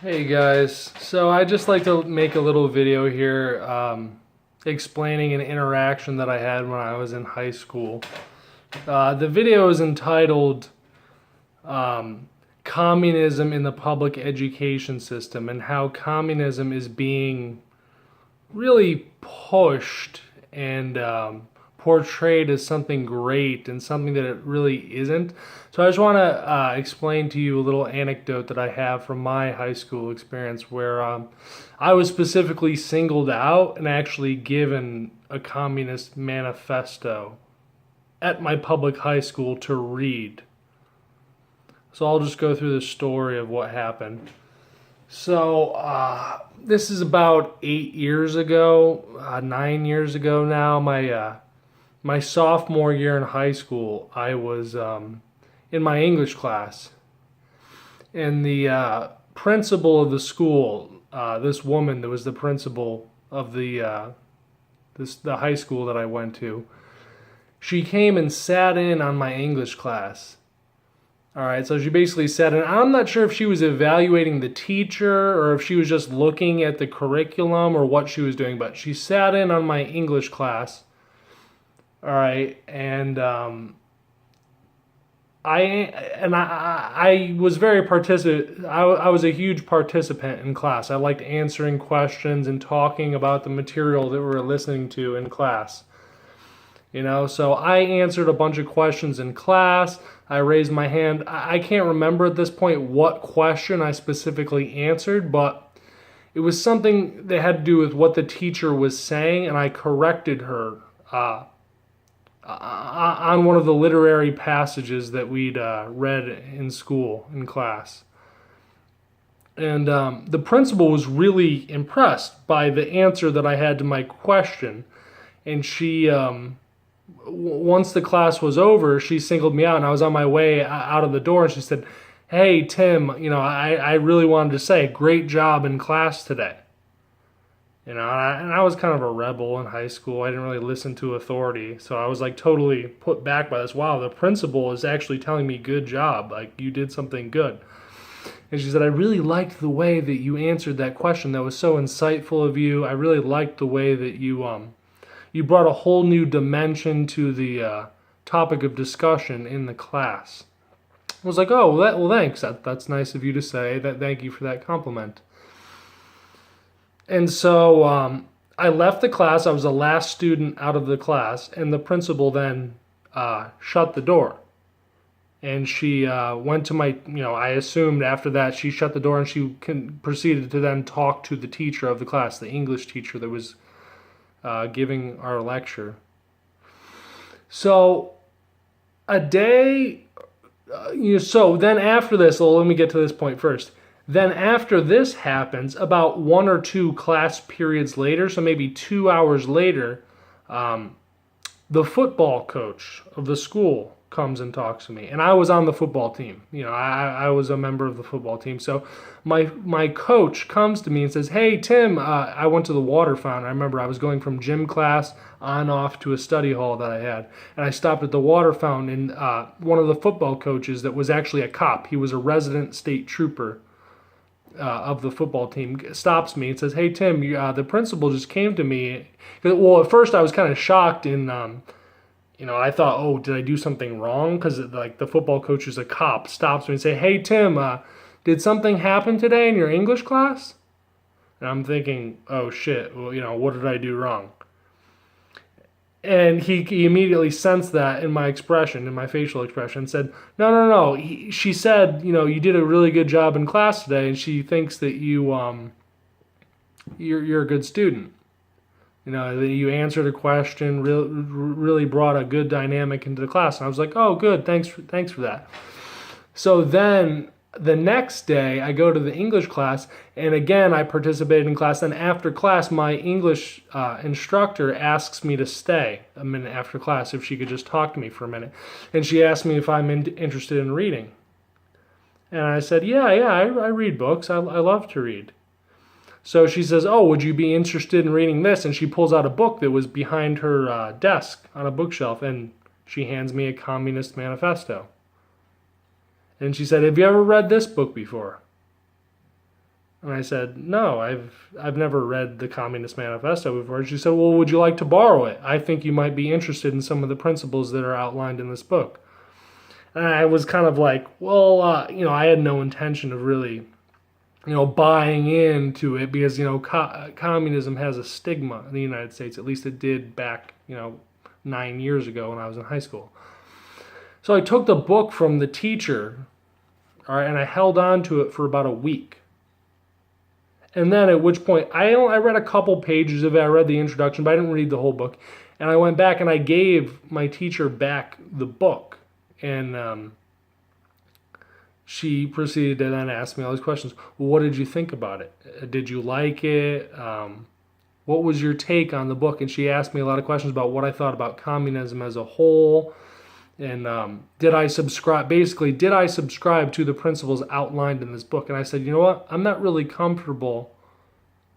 Hey guys, so I just like to make a little video here explaining an interaction that I had when I was in high school. The video is entitled Communism in the Public Education System and how communism is being really pushed and portrayed as something great and something that it really isn't. So I just want to explain to you a little anecdote that I have from my high school experience where I was specifically singled out and actually given a communist manifesto at my public high school to read. So I'll just go through the story of what happened. So this is about 8 years ago, 9 years ago now. My sophomore year in high school, I was in my English class, and the principal of the school, this woman that was the principal of the high school that I went to, she came and sat in on my English class. All right, so she basically said, and I'm not sure if she was evaluating the teacher or if she was just looking at the curriculum or what she was doing, but she sat in on my English class. All right, and I was very I was a huge participant in class. I liked answering questions and talking about the material that we were listening to in class. So I answered a bunch of questions in class. I raised my hand. I can't remember at this point what question I specifically answered, but it was something that had to do with what the teacher was saying, and I corrected her on one of the literary passages that we'd read in school, in class. And the principal was really impressed by the answer that I had to my question. And she, once the class was over, she singled me out, and I was on my way out of the door, and she said, "Hey, Tim, I really wanted to say, great job in class today." And I was kind of a rebel in high school. I didn't really listen to authority. So I was like totally put back by this. Wow, the principal is actually telling me good job. Like, you did something good. And she said, "I really liked the way that you answered that question. That was so insightful of you. I really liked the way that you brought a whole new dimension to the topic of discussion in the class." I was like, "Oh, well, thanks. That's nice of you to say. Thank you for that compliment." And so I left the class. I was the last student out of the class, and the principal then shut the door. And she went to I assumed after that she shut the door, and she proceeded to then talk to the teacher of the class, the English teacher that was giving our lecture. So a day, so then after this, well, let me get to this point first. Then after this happens, about 1 or 2 class periods later, so maybe 2 hours later, the football coach of the school comes and talks to me. And I was on the football team. I was a member of the football team. So my coach comes to me and says, "Hey, Tim," I went to the water fountain. I remember I was going from gym class on off to a study hall that I had. And I stopped at the water fountain, and one of the football coaches that was actually a cop, he was a resident state trooper, of the football team, stops me and says, "Hey, Tim, the principal just came to me." Well, at first I was kind of shocked, and I thought, "Oh, did I do something wrong?" Because like the football coach is a cop, stops me and say, "Hey, Tim, did something happen today in your English class?" And I'm thinking, "Oh shit, well, what did I do wrong?" And he immediately sensed that in my expression, in my facial expression, and said, "No. She said, you did a really good job in class today, and she thinks that you're a good student. That you answered a question, really brought a good dynamic into the class." And I was like, "Oh, good, thanks for that." So then the next day, I go to the English class, and again, I participated in class. And after class, my English instructor asks me to stay a minute after class if she could just talk to me for a minute. And she asked me if I'm interested in reading. And I said, yeah, I read books. I love to read. So she says, "Oh, would you be interested in reading this?" And she pulls out a book that was behind her desk on a bookshelf, and she hands me a Communist Manifesto. And she said, "Have you ever read this book before?" And I said, no, I've never read the Communist Manifesto before. And she said, well, would you like to borrow it? I think you might be interested in some of the principles that are outlined in this book. And I was kind of like, well, I had no intention of really, buying into it because, communism has a stigma in the United States. At least it did back, 9 years ago when I was in high school. So I took the book from the teacher, all right, and I held on to it for about a week. And then at which point, I read a couple pages of it. I read the introduction, but I didn't read the whole book. And I went back and I gave my teacher back the book. And she proceeded to then ask me all these questions. Well, what did you think about it? Did you like it? What was your take on the book? And she asked me a lot of questions about what I thought about communism as a whole. And did I subscribe to the principles outlined in this book? And I said, you know what? I'm not really comfortable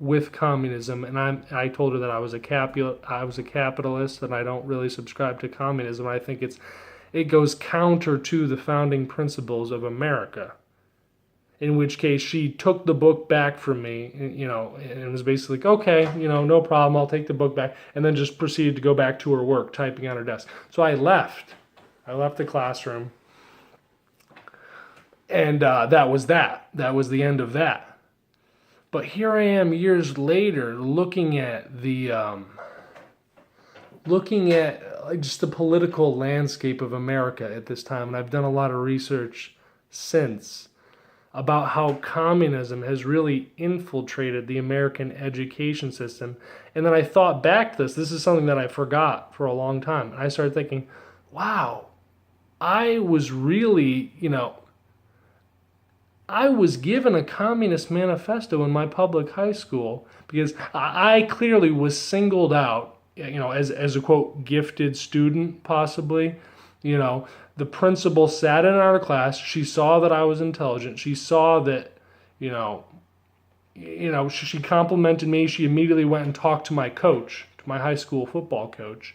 with communism. And I told her that I was a capitalist and I don't really subscribe to communism. I think it goes counter to the founding principles of America. In which case, she took the book back from me, and was basically like, okay, no problem, I'll take the book back, and then just proceeded to go back to her work, typing on her desk. So I left the classroom, and that was that. That was the end of that. But here I am years later, looking at just the political landscape of America at this time, and I've done a lot of research since about how communism has really infiltrated the American education system. And then I thought back to this. This is something that I forgot for a long time. And I started thinking, wow, I was really, I was given a communist manifesto in my public high school because I clearly was singled out, as a quote, gifted student, possibly. The principal sat in our class. She saw that I was intelligent. She saw that, she complimented me. She immediately went and talked to my coach, to my high school football coach,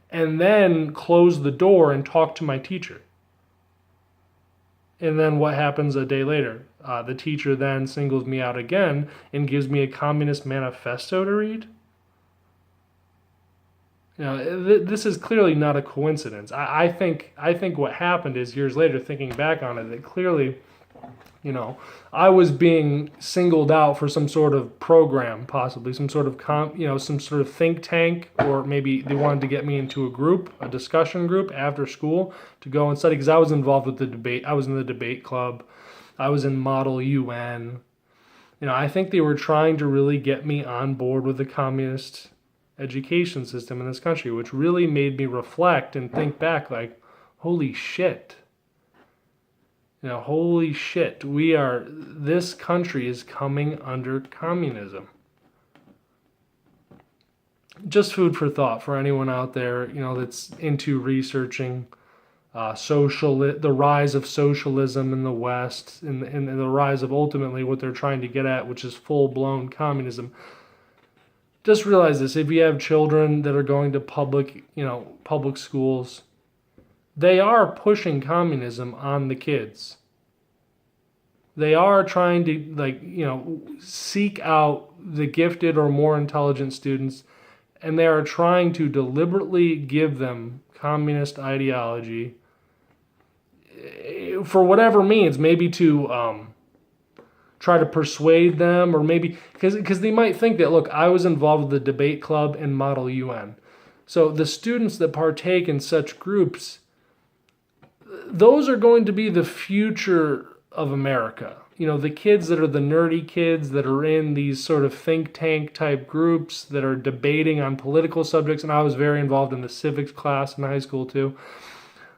and then closed the door and talked to my teacher. And then what happens a day later? The teacher then singles me out again and gives me a communist manifesto to read. This is clearly not a coincidence. I think what happened is, years later, thinking back on it, that clearly, I was being singled out for some sort of program, possibly some sort of some sort of think tank, or maybe they wanted to get me into a discussion group after school to go and study, because I was involved with the debate. I was in the debate club. I was in Model UN. I think they were trying to really get me on board with the communist education system in this country, which really made me reflect and think back like, holy shit. Holy shit, this country is coming under communism. Just food for thought for anyone out there, that's into researching the rise of socialism in the West, and the rise of ultimately what they're trying to get at, which is full-blown communism. Just realize this: if you have children that are going to public schools, they are pushing communism on the kids. They are trying to seek out the gifted or more intelligent students, and they are trying to deliberately give them communist ideology for whatever means, maybe to try to persuade them, or maybe because they might think that, look, I was involved with the debate club and Model UN. So the students that partake in such groups, those are going to be the future of America. The kids that are the nerdy kids that are in these sort of think tank type groups that are debating on political subjects, and I was very involved in the civics class in high school too.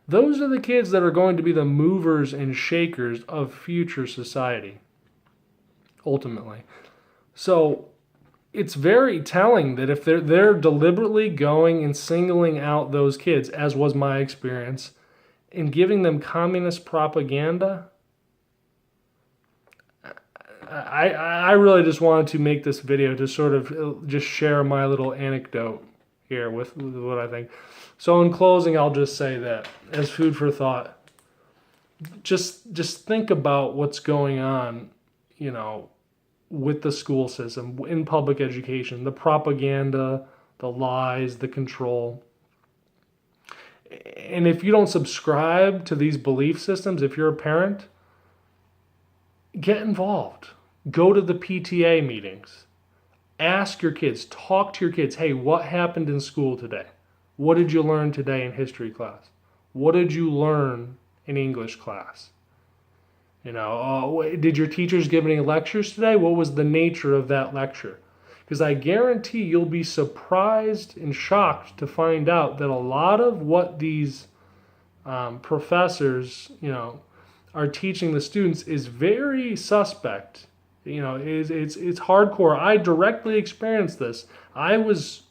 Those are the kids that are going to be the movers and shakers of future society, ultimately. So it's very telling that if they're deliberately going and singling out those kids, as was my experience, and giving them communist propaganda, I really just wanted to make this video to sort of just share my little anecdote here with what I think. So in closing, I'll just say that as food for thought, just think about what's going on, with the school system, in public education, the propaganda, the lies, the control. And if you don't subscribe to these belief systems, if you're a parent, get involved. Go to the PTA meetings. Ask your kids, talk to your kids, hey, what happened in school today? What did you learn today in history class? What did you learn in English class? Did your teachers give any lectures today? What was the nature of that lecture? Because I guarantee you'll be surprised and shocked to find out that a lot of what these professors, are teaching the students is very suspect. It's hardcore. I directly experienced this. I was,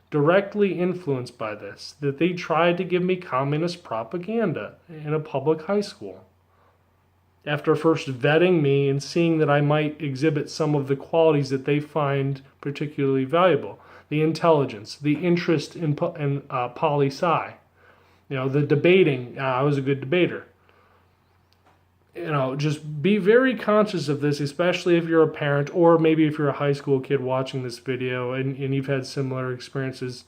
directly influenced by this. That they tried to give me communist propaganda in a public high school. After first vetting me and seeing that I might exhibit some of the qualities that they find particularly valuable. The intelligence, the interest in poli-sci, the debating. I was a good debater. Just be very conscious of this, especially if you're a parent or maybe if you're a high school kid watching this video and you've had similar experiences.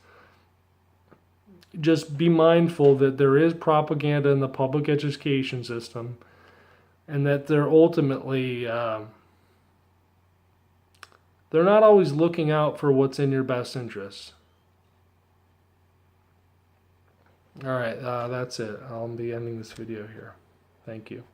Just be mindful that there is propaganda in the public education system, and that they're ultimately, they're not always looking out for what's in your best interests. All right, that's it. I'll be ending this video here. Thank you.